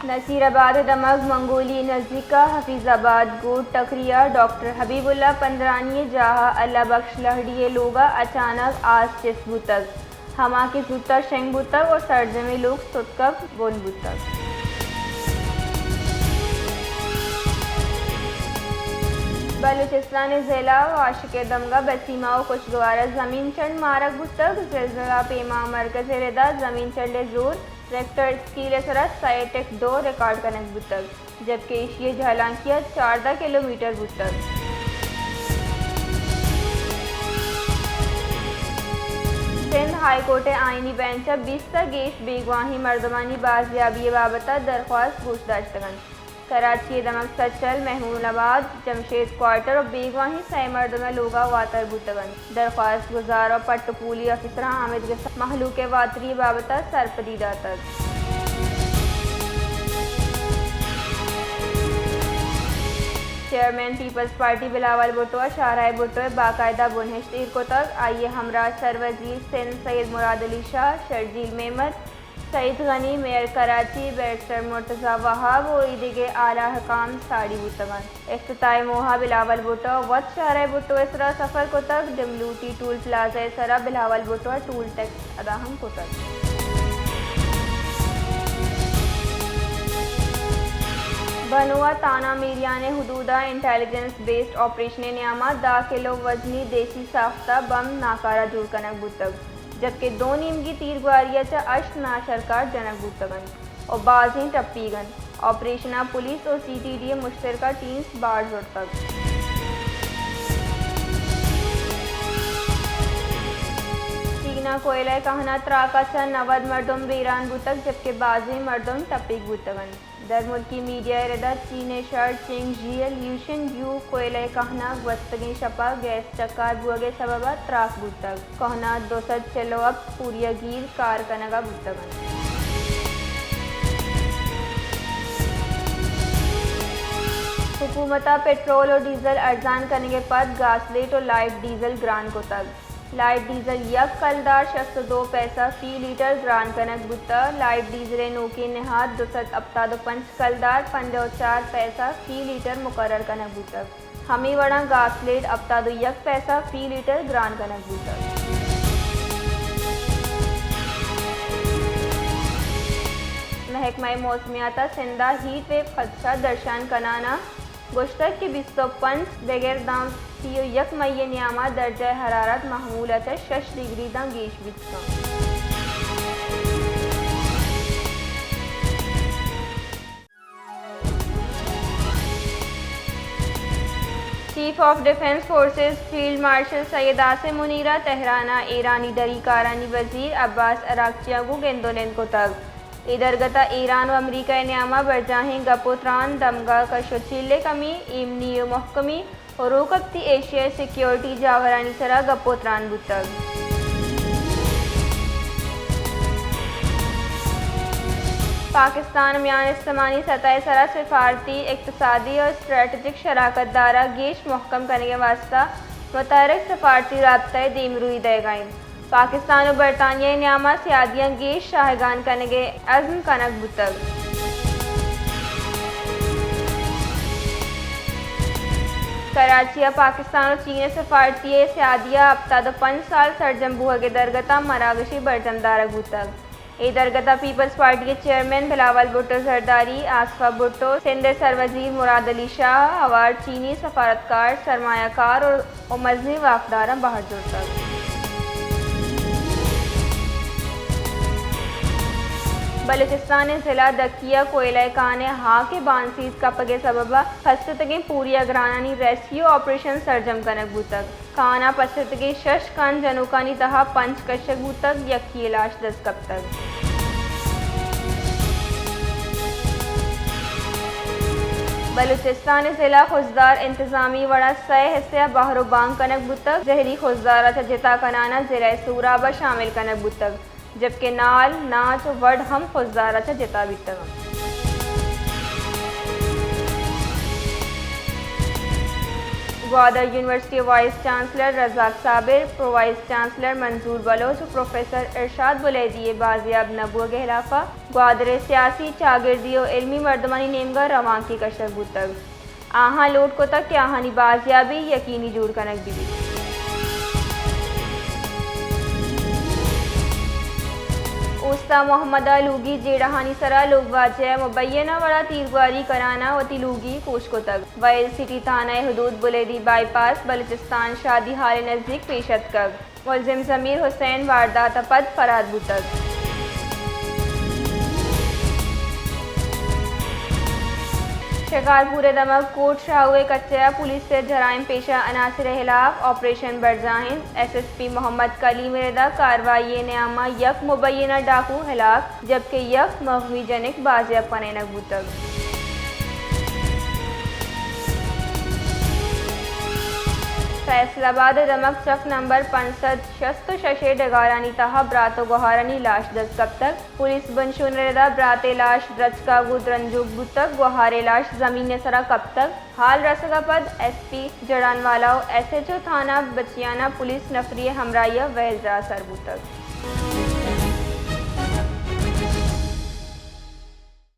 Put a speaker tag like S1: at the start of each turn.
S1: नसीराबाद दमक मंगोली नज़दीका हफीज़ाबाद गोट टकरिया doctor Habibullah पंदरानी जहा अल्लाह बख्श लहड़िए लोगा अचानक आज चिस बुतक हमा की जुत्ता शेंग बुतक और सर्जे में लोग सुतकब बोन बुतक। बलूचिस्तान ज़िला वाशिक दमगा बसीमा खुशगवार ज़मीन चंड मारक बुतक ज़िलज़ला पेमा मरकज़ रिदा ज़मीन चंड जोर रेक्टर स्कील सरत साइटेक 2 रिकॉर्ड कनक बुतक जबकि एशिया झालांकिया 14 किलोमीटर बुतक। सिंध हाई कोर्ट आइनी बेंच 20 गेश बेगवाही मर्दमानी बाजियाबी बाबत दरख्वास्त पूछदाश्तगन कराची दमक सचल महमूदाबाद जमशेद क्वार्टर और बेगवाही सह मर्दमा लोगा वातर बुतगन दरख्वास्त गुजार और पट्टपूली अफसर हामिद के महलूक वातरी बाबत सरपदीदा तक। Chairman Peoples Party Bilawal Bhutto शाहराह भुट्टो बाकायदा बुनहिश्त इरको तक आइए हमरा सरवजीर सिंध सैयद मुराद अली शाह शर्जील मेमत सईद गनी मेयर कराची बैरिस्टर मुर्तज़ा वहाब और ईदिगे आला हकाम साड़ी बुतगन इफ्तिताई मोहा बिलावल भुट्टो वत शाहराह भुट्टो इसरा सफ़र को तक डिमलूटी टूल प्लाजा इसरा बिलावल भुट्टो टूल टैक्स अदाहम को तक। बनुआ ताना मीरियाने हुदूदा intelligence based operation Nyama 10 kilo वजनी देसी साख्ता बम नाकारा जुड़ कनक बुतक जबकि 2 नीमगी तीर गुआरिया अश्त नाशरकार जनक बुतगन और बाजी टप्पीगन ऑपरेशन पुलिस और CTDA मुश्तरका टीम्स बाढ़ जोड़ तक। चीना कोयला कहना त्राका 90 मर्दम बेरान बुतक जबकि बाजी मर्दम टप्पीग बुतगन दरमुल्की मीडिया रदा चीने शर्ट चिंग झील यूशन यू कोयला कहना वस्तगी शपा गैस चक्कार बुअगे सबबा त्राक बुतक कहना 200 चलो अब पूरिया गिर कार कनगा बुतगन। हुकूमता पेट्रोल और डीजल अर्जान करने के बाद गासलेट और लाइट डीजल ग्रान को तक लाइट डीजल यक कलदार 62 पैसा फी लीटर ग्रान कनक बुता लाइट डीजल नोकी निहात 275 कलदार 54 पैसा फी लीटर मुकर्रर कनक बुतक हमी वड़ा गासलेट अब्तादो यक पैसा फी लीटर ग्रान कनक बुतक। महकमा मौसमियात सिंधा हीट वेव खदशा दर्शान कनाना गुश्तक के 25 बगैर दाम सीओ यक मई नियामा दर्जा हरारत महमूल 6 डिग्री दा गेश बिचका। Chief of defence forces field marshal Syed Asim मुनीरा तेहराना ईरानी दरी कारनी वजीर अब्बास अराक्चिया को गेंदोलेन को तक इधर गता ईरान व अमरीका न्यामा बरजाहें गपोत्रान दमगा कशोचिल्ले कमी इमनी महकमी और रोकबती एशिया सिक्योरिटी जावरानी सरा गपोत्रान बुतक। पाकिस्तान म्यान इस्लामी सतह सरा सिफारती इक्तसादी और स्ट्रेटजिक शराकत दारा गेश महकम करने के वास्ता मुतारक सफारती राब्ता दीमरुई देगाइन पाकिस्तान और बरतानिया न्यामा सियादियाँ गेश शाहगान करने के अज़्म कनक बुतक। कराचिया पाकिस्तान और चीन सफारती सियादिया अब्तादो 5 साल सरजम्बुआ के दरगता मरागशी बरजमदार बुतक ए दरगता पीपल्स पार्टी के चेयरमैन बिलावल भुट्टो जरदारी आसफा भुट्टो सिंध सरवजीर मुराद अली शाह अवार चीनी सफारतकार सरमायाकार और मजनी वाकदारा बाहर जुड़ता। बलूचिस्तान ज़िला दकिया कोयला काने हाँ के बानसीज कपगे सबबा हस्तगी पूरिया ग्रानानी रेस्क्यू ऑपरेशन सरजम कनक बुतक काना पस्तगी शश कान जनुकानी तहा पंच कशक बुतक यकी लाश 10 कब तक। बलूचिस्तान ज़िला खुजदार इंतजामी वड़ा सह हिस्से बाहरो बांग कनक बुतक जहरी खुजदारा जिता कनाना ज़िला सूराबा शामिल कनक बुतक जबकि नाल नाच वड हम खुजदारा जिता बीतगम। Gwadar university vice chancellor Razzaq Sabir, pro vice chancellor Manzoor Baloch, professor Irshad Buledi बाजियाब नबुआ के खिलाफा ग्वादर सियासी चागिर्दी और इल्मी मर्दमानी नेमगा रवां की कशक बुतग आहा लोट को तक क्या हानि बाजियाबी यकीनी जुड़ कनक भी उस्ता मोहम्मद लूगी जेड़हानी सरा लोग वाजह मुबैना वाला तीरगुआरी कराना वती लूगी कोश को तक वाइल सिटी थाना हदूद बुलेदी बाईपास बलूचिस्तान शादी हाल नज़दीक पेशत कब मुलजिम ज़मीर हुसैन वारदात पद फराद बुतक शिकारपुर दमक कोट शाहुए कच्चा पुलिस से जराइम पेशा अनासर खिलाफ ऑपरेशन बरजाहिन SSP मोहम्मद कलीम रदा कार्रवाई न्यामा यक मुबैना डाकू हिलाक जबकि यक मगवी जनिक बाजियाब पनेनक बुतक फैसलाबाद दमक चक नंबर 65 डगारानी तहा ब्रातो गुहारानी लाश दस कब तक पुलिस बंशुन रदा ब्राते लाश द्रज का गुदरंजुग बुतक गुहारे लाश जमीन सरा कब तक हाल रसगा पद SP जड़ानवाला SHO थाना बचियाना पुलिस नफरी हमराइया वहलजा सर बुतक।